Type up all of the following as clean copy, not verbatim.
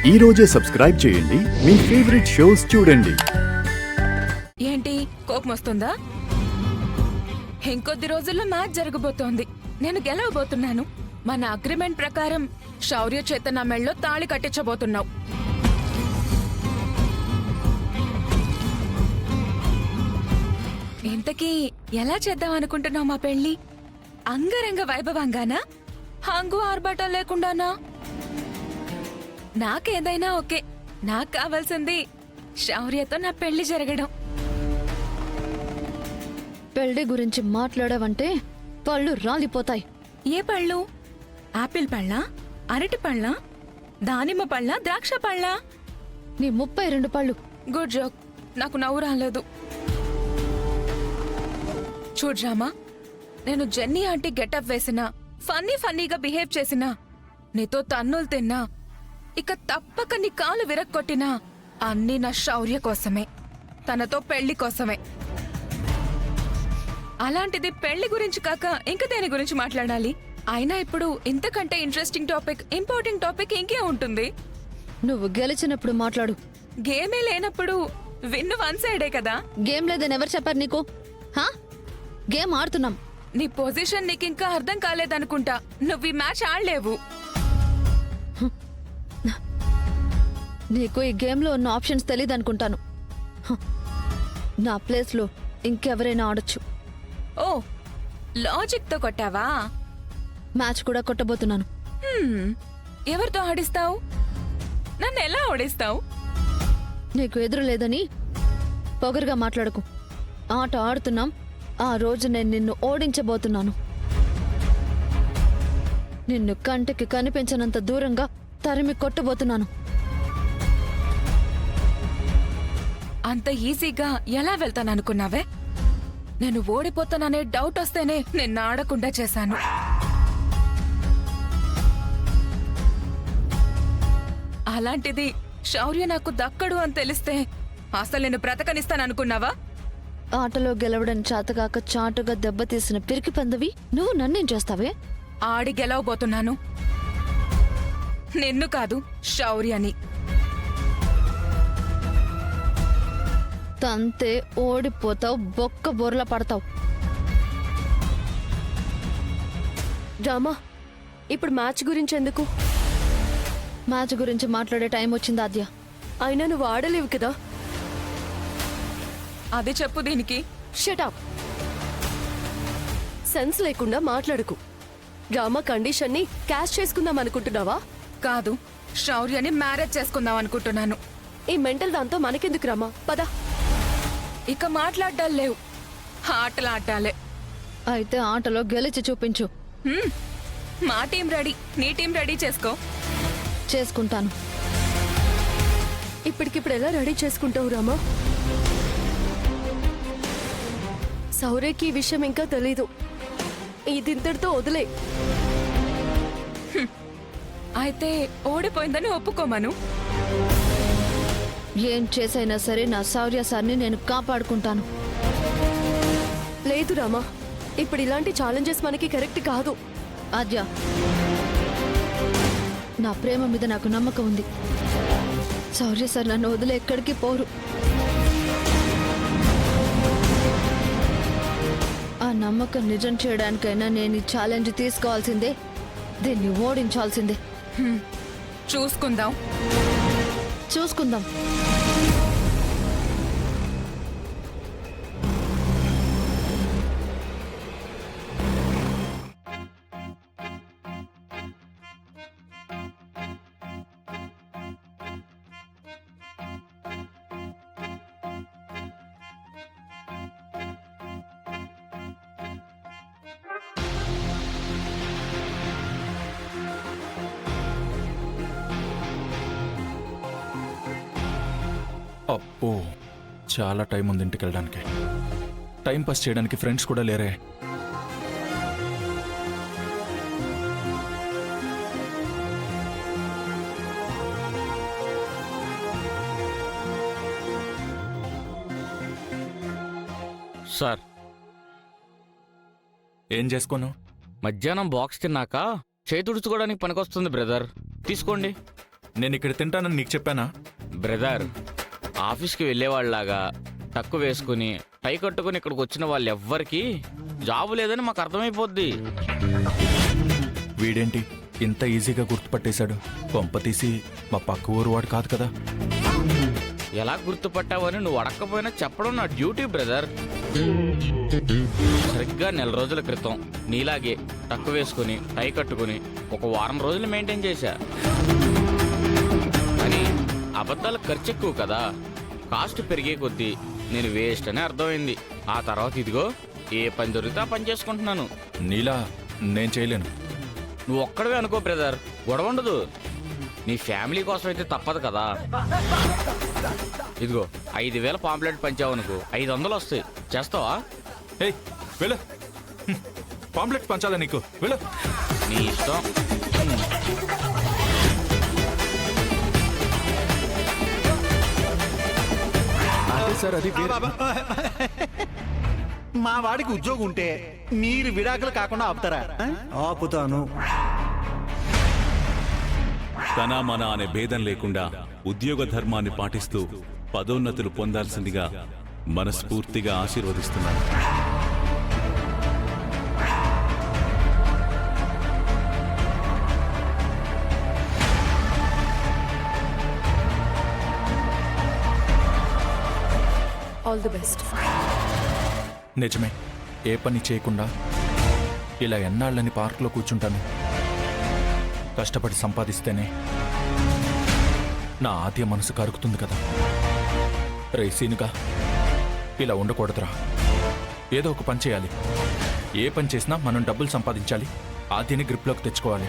ఈ రోజే సబ్స్క్రైబ్ చేయండి మీ ఫేవరెట్ షోస్ చూడండి. ఏంటి కోపం వస్తుందా? ఇంకొద్ది రోజుల్లో మ్యాచ్ జరగబోతోంది. నేను గెలవబోతున్నాను. మన అగ్రిమెంట్ ప్రకారం శౌర్య చేత నా మెళ్ళో తాళి కట్టించబోతున్నావు. ఇంతకీ ఎలా చేద్దాం అనుకుంటున్నావు మా పెళ్లి? అంగరంగ వైభవంగానా? హంగు ఆర్భాటం లేకుండానా? నాకేదైనా ఓకే. నాకు కావాల్సింది శౌర్యతో నా పెళ్లి జరగడం. పెళ్లి గురించి మాట్లాడావంటే పళ్ళు రాలిపోతాయి. ఏ పళ్ళు? ఆపిల్ పళ్ళా, అరటి పళ్ళా, దానిమ్మ పళ్ళా, ద్రాక్ష పళ్ళా? నీ 32 పళ్ళు. Good joke. నాకు నవ్వు రాలేదు. చూడ్రామా, నేను జెన్నీ ఆంటీ గెటప్ వేసినా, ఫన్నీగా బిహేవ్ చేసినా, నీతో తన్నులు తిన్నా, ఇక తప్పక నీ కాలు విరక్కొట్టినా అన్నీ నా శౌర్య కోసమే, తనతో పెళ్లి కోసమే. అలాంటిది పెళ్లి గురించి కాక ఇంక దేని గురించి మాట్లాడాలి? అయినా ఇప్పుడు ఇంతకంటే ఇంట్రెస్టింగ్ టాపిక్, ఇంపార్టెంట్ టాపిక్ ఇంకే ఉంటుంది. నువ్వు గెలిచినప్పుడు మాట్లాడు. గేమే లేనప్పుడు విన్ను వన్ సైడే కదా. గేమ్ లేదని ఎవరు చెప్పారు నీకు? హా? గేమ్ ఆడుతున్నాం. నీ పొజిషన్ నీకింకా అర్థం కాలేదనుకుంటా. నువ్వు ఈ మ్యాచ్ ఆడలేవు. నీకు ఈ గేమ్లో ఉన్న ఆప్షన్స్ తెలియదు అనుకుంటాను. నా ప్లేస్లో ఇంకెవరైనా ఆడొచ్చు. ఓ, లాజిక్ తో కొట్టావా? మ్యాచ్ కూడా కొట్టబోతున్నాను. ఎవరితో ఆడిస్తావు? నన్ను ఎలా ఓడిస్తావు? నీకు ఎదురు లేదని పొగరుగా మాట్లాడకు. ఆట ఆడుతున్నాం. ఆ రోజు నేను నిన్ను ఓడించబోతున్నాను. నిన్ను కంటికి కనిపించనంత దూరంగా తరిమి కొట్టబోతున్నాను. అంత ఈజీగా ఎలా వెళ్తాననుకున్నావే? నేను ఓడిపోతాననే డౌట్ వస్తేనే నిన్ను ఆడకుండా చేశాను. అలాంటిది శౌర్య నాకు దక్కడు అని తెలిస్తే అసలు నేను బ్రతకనిస్తాననుకున్నావా? ఆటలో గెలవడం చేతగాక చాటుగా దెబ్బతీసిన పిరికి పందవి నువ్వు నన్నేం చేస్తావే? ఆడి గెలవబోతున్నాను. నిన్ను కాదు, శౌర్యని. తంతే ఓడిపోతావు, బొక్క బొర్ల పడతావు. రామా, ఇప్పుడు మ్యాచ్ గురించి ఎందుకు? మ్యాచ్ గురించి మాట్లాడే టైం వచ్చింది ఆద్య. అయినా నువ్వు ఆడలేవు కదా. అది చెప్పు దీనికి. షటప్. సెన్స్ లేకుండా మాట్లాడుకు. రామా కండిషన్ని క్యాష్ చేసుకుందాం అనుకుంటున్నావా? కాదు, శౌర్యని మ్యారేజ్ చేసుకుందాం అనుకుంటున్నాను. ఈ మెంటల్ దాంతో మనకెందుకు రామా, పద. ఇక మాట్లాడ్డాలు లేవు, ఆటలాడాలే. అయితే ఆటలో గెలిచి చూపించు. మా టీం రెడీ, నీ టీం రెడీ చేసుకో. చేసుకుంటాను. ఇప్పటికిప్పుడు ఎలా రెడీ చేసుకుంటావు రామా? సౌర్యకి ఈ విషయం ఇంకా తెలీదు. ఇదింతటితో వదిలే. అయితే ఓడిపోయిందని ఒప్పుకోమను. ఏం చేసైనా సరే నా శౌర్య సార్ని నేను కాపాడుకుంటాను. లేదు రామా, ఇప్పుడు ఇలాంటి ఛాలెంజెస్ మనకి కరెక్ట్ కాదు. ఆద్య, నా ప్రేమ మీద నాకు నమ్మకం ఉంది. శౌర్య సార్ నన్ను వదిలే ఎక్కడికి పోరు. ఆ నమ్మకం నిజం చేయడానికైనా నేను ఈ ఛాలెంజ్ తీసుకోవాల్సిందే. దీన్ని ఓడించాల్సిందే. చూసుకుందాం. చూసుకుందాం. అబ్బో, చాలా టైం ఉంది ఇంటికి వెళ్ళడానికి. టైం పాస్ చేయడానికి ఫ్రెండ్స్ కూడా లేరే. సార్, ఏం చేసుకోను? మధ్యాహ్నం బాక్స్ తిన్నాక చేతుడుచుకోవడానికి పనికొస్తుంది బ్రదర్. తీసుకోండి. నేను ఇక్కడ తింటానని నీకు చెప్పానా? బ్రదర్, ఆఫీస్కి వెళ్ళేవాళ్ళలాగా టక్కు వేసుకుని టై కట్టుకుని ఇక్కడికి వచ్చిన వాళ్ళు ఎవ్వరికి జాబు లేదని మాకు అర్థమైపోద్ది. వీడేంటి ఇంత ఈజీగా గుర్తుపట్టేశాడు? కొంప తీసి మా పక్క ఊరు వాడు కాదు కదా? ఎలా గుర్తుపట్టావని నువ్వు అడగకపోయినా చెప్పడం నా డ్యూటీ బ్రదర్. సరిగ్గా 4 రోజుల క్రితం నీలాగే టక్కు వేసుకుని టై కట్టుకుని ఒక వారం రోజులు మెయింటైన్ చేశా. కానీ అబద్ధాలు ఖర్చు ఎక్కువ కదా, కాస్ట్ పెరిగే కొద్దీ నేను వేస్ట్ అని అర్థమైంది. ఆ తర్వాత ఇదిగో ఏ పని దొరికితే ఆ పని చేసుకుంటున్నాను. నీలా నేను చేయలేను. నువ్వు ఒక్కడవే అనుకో బ్రదర్, గొడవ ఉండదు. నీ ఫ్యామిలీ కోసం అయితే తప్పదు కదా. ఇదిగో 5,000 పాంప్లెట్ పంచావనుకో 500 వస్తాయి. చేస్తావా? ఏయ్ వెళ్ళు. పాంప్లెట్ పంచాలా నీకు? వెళ్ళు. నీ ఇష్టం. అదే సార్, అది వేరే. మా వాడికి ఉద్యోగం ఉంటే మీరు విడాకులు కాకుండా ఆపుతారా? ఆపుతాను. తన మన అనే భేదం లేకుండా ఉద్యోగ ధర్మాన్ని పాటిస్తూ పదోన్నతులు పొందాల్సిందిగా మనస్ఫూర్తిగా ఆశీర్వదిస్తున్నాను. All the best. నిజమే, ఏ పని చేయకుండా ఇలా ఎన్నాళ్ళని పార్కులో కూర్చుంటాను? కష్టపడి సంపాదిస్తేనే నా ఆద్య మనసు కరుగుతుంది కదా. రేసీనుగా ఇలా ఉండకూడదురా. ఏదో ఒక పని చేయాలి. ఏ పని చేసినా మనం డబ్బులు సంపాదించాలి, ఆద్యని గ్రిప్లోకి తెచ్చుకోవాలి.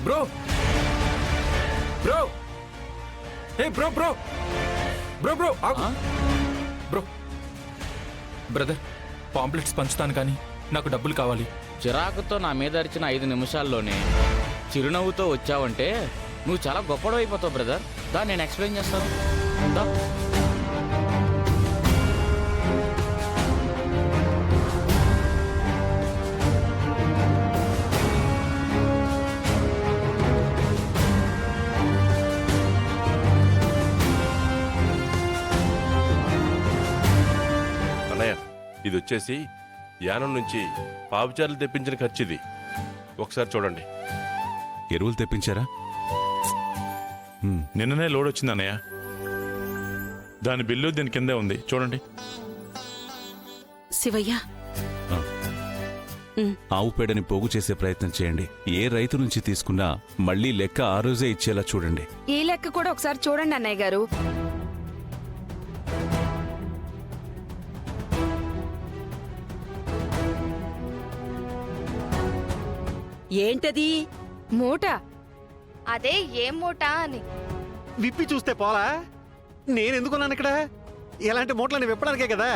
బ్రో బ్రో ఏ బ్రో బ్రో బ్రో బ్రో ఆగు. బ్రో బ్రదర్, పాంప్లెట్స్ పంచుతాను కానీ నాకు డబ్బులు కావాలి. చిరాకుతో నా మీద అరిచిన 5 నిమిషాల్లోనే చిరునవ్వుతో వచ్చావంటే నువ్వు చాలా గొప్పడు అయిపోతావు బ్రదర్. దా నేను ఎక్స్ప్లెయిన్ చేస్తాను. దా. అన్నయ్య, ఇది వచ్చేసి యానం నుంచి పావుచారులు తెప్పించిన ఖర్చుది. ఒకసారి చూడండి. ఎరువులు తెప్పించారా? నిన్ననే లోడ్ వచ్చింది అన్నయ్య. దాని బిల్లు దీని కిందే ఉంది, చూడండి. శివయ్య, ఆవు పేడని పోగు చేసే ప్రయత్నం చేయండి. ఏ రైతు నుంచి తీసుకున్నా మళ్ళీ లెక్క ఆ రోజే ఇచ్చేలా చూడండి. ఈ లెక్క కూడా ఒకసారి చూడండి అన్నయ్య గారు. ఏంటది? మూట. అదే ఏం మూట అని. విప్పి చూస్తే పోలా? నేనెందుకున్నాను ఇక్కడ? ఇలాంటి మూటలని విప్పడానికే కదా.